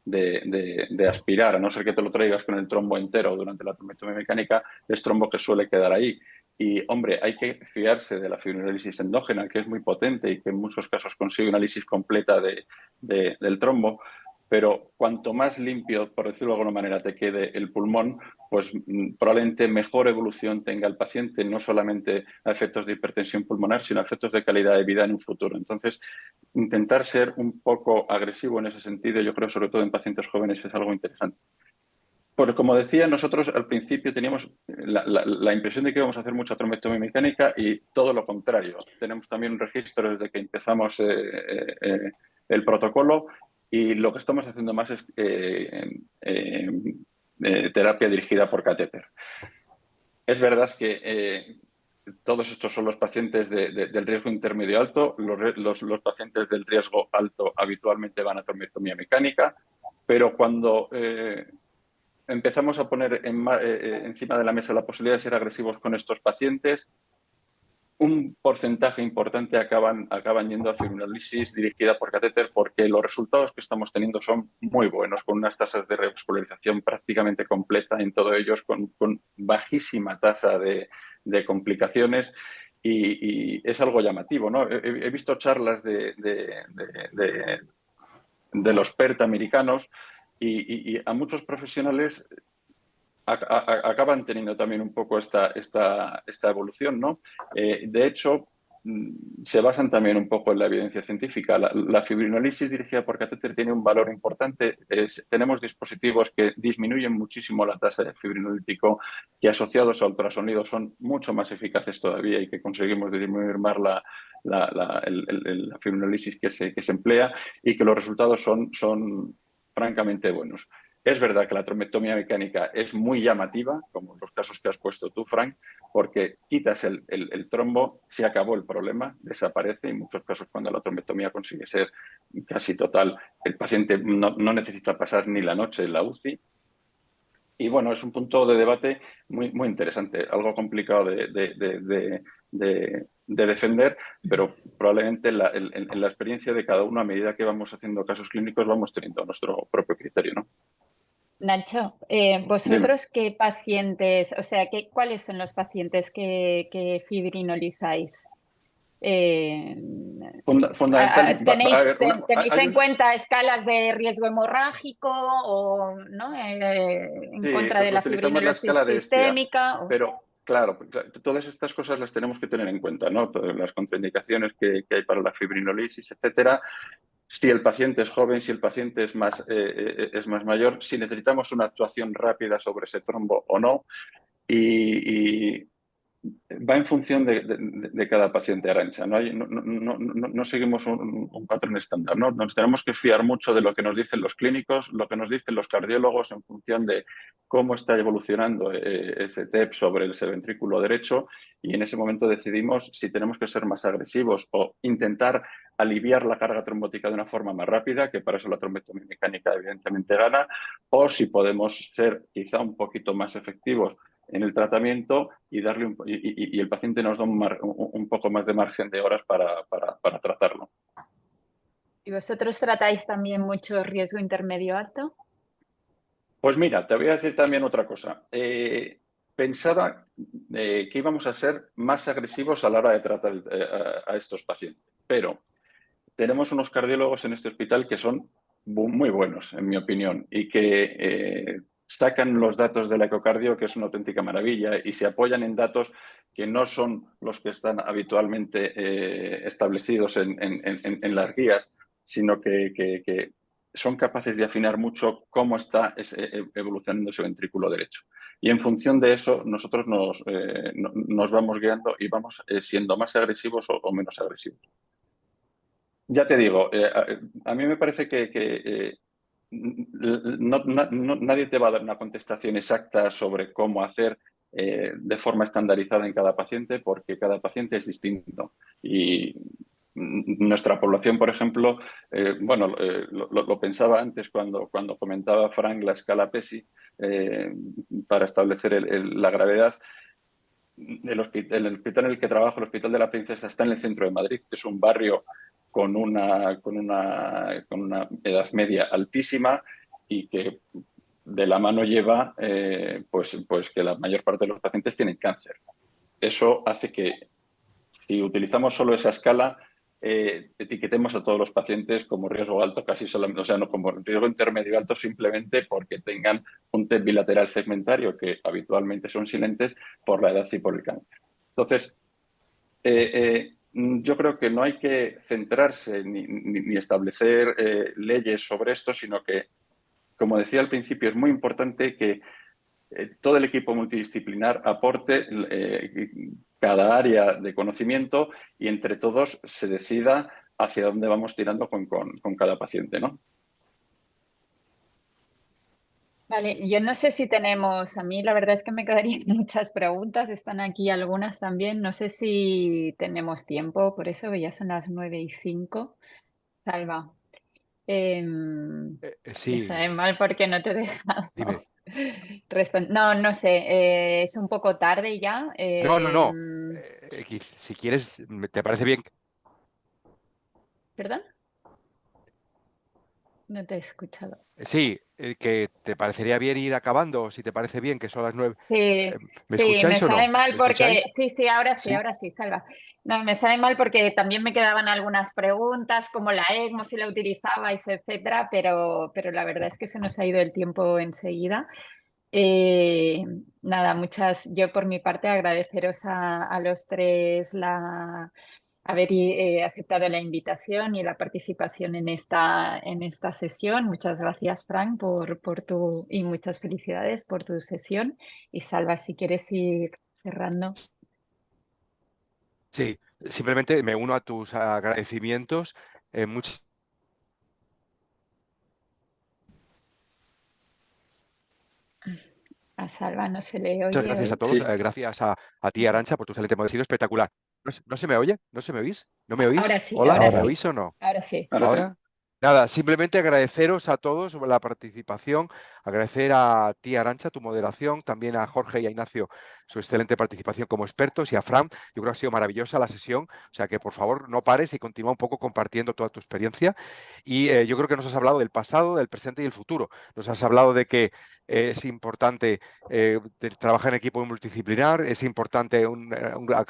de aspirar, a no ser que te lo traigas con el trombo entero durante la trombectomía mecánica, es trombo que suele quedar ahí. Y, hombre, hay que fiarse de la fibrinólisis endógena, que es muy potente y que en muchos casos consigue una lisis completa del trombo. Pero cuanto más limpio, por decirlo de alguna manera, te quede el pulmón, pues probablemente mejor evolución tenga el paciente, no solamente a efectos de hipertensión pulmonar, sino a efectos de calidad de vida en un futuro. Entonces, intentar ser un poco agresivo en ese sentido, yo creo, sobre todo en pacientes jóvenes, es algo interesante. Porque, como decía, nosotros al principio teníamos la impresión de que íbamos a hacer mucha trombectomía mecánica y todo lo contrario. Tenemos también un registro desde que empezamos el protocolo y lo que estamos haciendo más es terapia dirigida por catéter. Es verdad que todos estos son los pacientes del riesgo intermedio alto. Los pacientes del riesgo alto habitualmente van a trombectomía mecánica, pero cuando empezamos a poner encima de la mesa la posibilidad de ser agresivos con estos pacientes, un porcentaje importante acaban yendo a fibrinólisis dirigida por catéter porque los resultados que estamos teniendo son muy buenos, con unas tasas de revascularización prácticamente completa en todos ellos, con bajísima tasa de complicaciones y es algo llamativo, ¿no? He visto charlas de los PERT americanos y a muchos profesionales acaban teniendo también un poco esta evolución, ¿no? De hecho, se basan también un poco en la evidencia científica. La fibrinólisis dirigida por catéter tiene un valor importante. Tenemos dispositivos que disminuyen muchísimo la tasa de fibrinolítico y asociados a ultrasonido son mucho más eficaces todavía y que conseguimos disminuir más la fibrinólisis que se emplea y que los resultados son francamente buenos. Es verdad que la trombectomía mecánica es muy llamativa, como en los casos que has puesto tú, Frank, porque quitas el trombo, se acabó el problema, desaparece. En muchos casos, cuando la trombectomía consigue ser casi total, el paciente no necesita pasar ni la noche en la UCI. Y bueno, es un punto de debate muy, muy interesante, algo complicado de defender, pero probablemente en la experiencia de cada uno, a medida que vamos haciendo casos clínicos, vamos teniendo nuestro propio criterio, ¿no? Nacho, Dime. ¿vosotros qué pacientes, o sea, cuáles son los pacientes que fibrinolizáis? Eh, Fundamental, a ver, ¿tenéis en cuenta escalas de riesgo hemorrágico o ¿no? En sí, contra de la utilizamos la fibrinolysis escala de Estia, sistémica? pero claro, todas estas cosas las tenemos que tener en cuenta, ¿no? Todas las contraindicaciones que hay para la fibrinolisis, etcétera. Si el paciente es joven, si el paciente es más mayor, si necesitamos una actuación rápida sobre ese trombo o no. Y Va en función de cada paciente, Arantxa. No seguimos un patrón estándar, ¿no? Nos tenemos que fiar mucho de lo que nos dicen los clínicos, lo que nos dicen los cardiólogos en función de cómo está evolucionando ese TEP sobre el ventrículo derecho, y en ese momento decidimos si tenemos que ser más agresivos o intentar aliviar la carga trombótica de una forma más rápida, que para eso la trombectomía mecánica evidentemente gana, o si podemos ser quizá un poquito más efectivos en el tratamiento y darle y el paciente nos da un poco más de margen de horas para tratarlo. ¿Y vosotros tratáis también mucho riesgo intermedio alto? Pues mira, te voy a decir también otra cosa. Pensaba que íbamos a ser más agresivos a la hora de tratar a estos pacientes, pero tenemos unos cardiólogos en este hospital que son muy buenos, en mi opinión, y que sacan los datos del ecocardio, que es una auténtica maravilla, y se apoyan en datos que no son los que están habitualmente establecidos en las guías, sino que son capaces de afinar mucho cómo está evolucionando ese ventrículo derecho. Y en función de eso, nosotros nos vamos guiando y vamos siendo más agresivos o menos agresivos. Ya te digo, a mí me parece que nadie te va a dar una contestación exacta sobre cómo hacer de forma estandarizada en cada paciente, porque cada paciente es distinto. Y nuestra población, por ejemplo, lo pensaba antes cuando comentaba Frank la escala PESI para establecer la gravedad. El hospital en el que trabajo, el Hospital de la Princesa, está en el centro de Madrid. Es un barrio con una edad media altísima y que de la mano lleva pues que la mayor parte de los pacientes tienen cáncer. Eso hace que, si utilizamos solo esa escala, etiquetemos a todos los pacientes como riesgo alto, casi solamente, o sea, no como riesgo intermedio alto, simplemente porque tengan un TEP bilateral segmentario, que habitualmente son silentes por la edad y por el cáncer. Entonces, yo creo que no hay que centrarse ni establecer leyes sobre esto, sino que, como decía al principio, es muy importante que todo el equipo multidisciplinar aporte cada área de conocimiento y entre todos se decida hacia dónde vamos tirando con cada paciente, ¿no? Vale, yo no sé si tenemos, a mí la verdad es que me quedarían muchas preguntas, están aquí algunas también, no sé si tenemos tiempo, por eso ya son las 9:05. Salva, me Sí, sabe mal porque no te dime. dejamos responder. No, no sé, es un poco tarde ya. No. Si quieres, ¿te parece bien? ¿Perdón? No te he escuchado. Sí, que te parecería bien ir acabando, si te parece bien, que son las 9. Sí, ¿Me sí, me escucháis o sabe no? mal ¿Me porque, escucháis? sí, Sí. ahora sí, Salva. No, me sabe mal porque también me quedaban algunas preguntas, como la ECMO, si la utilizabais, etcétera, pero la verdad es que se nos ha ido el tiempo enseguida. Eh, Nada, yo por mi parte agradeceros a los tres haber aceptado la invitación y la participación en esta sesión. Muchas gracias, Frank, y muchas felicidades por tu sesión. Y Salva, si quieres ir cerrando. Sí, simplemente me uno a tus agradecimientos. Muchas A Salva no se le oye gracias a hoy. todos. Sí, Gracias a ti, Arantxa, por tu excelente modelo. Ha sido espectacular. ¿No se me oye? ¿No se me oís? ¿No me oís? Hola, Ahora ¿me Ahora, sí, oís o no? ahora sí. ahora sí. ¿Ahora? Nada, simplemente agradeceros a todos la participación, agradecer a ti, Arantxa, tu moderación, también a Jorge y a Ignacio su excelente participación como expertos y a Fran. Yo creo que ha sido maravillosa la sesión, o sea que por favor no pares y continúa un poco compartiendo toda tu experiencia. Y yo creo que nos has hablado del pasado, del presente y del futuro. Nos has hablado de que es importante trabajar en equipo multidisciplinar, es importante una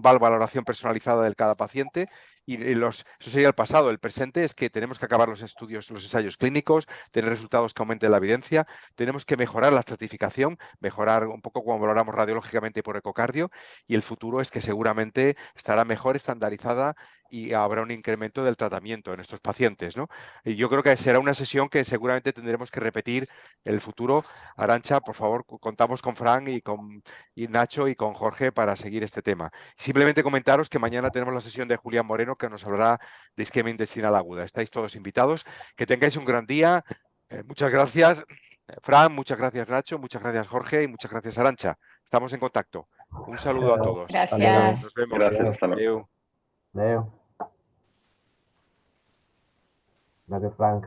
valoración personalizada de cada paciente. Y eso sería el pasado. El presente es que tenemos que acabar los estudios, los ensayos clínicos, tener resultados que aumenten la evidencia, tenemos que mejorar la estratificación, mejorar un poco como valoramos radiológicamente por ecocardio, y el futuro es que seguramente estará mejor estandarizada y habrá un incremento del tratamiento en estos pacientes, ¿no? Y yo creo que será una sesión que seguramente tendremos que repetir en el futuro. Arantxa, por favor, contamos con Fran y Nacho y con Jorge para seguir este tema. Simplemente comentaros que mañana tenemos la sesión de Julián Moreno, que nos hablará de isquemia intestinal aguda. Estáis todos invitados. Que tengáis un gran día. Muchas gracias, Fran, muchas gracias, Nacho, muchas gracias, Jorge, y muchas gracias, Arantxa. Estamos en contacto. Un saludo a todos. Venga, Gracias. nos vemos. Gracias, hasta luego. Adeu. Leo. Gracias, Frank.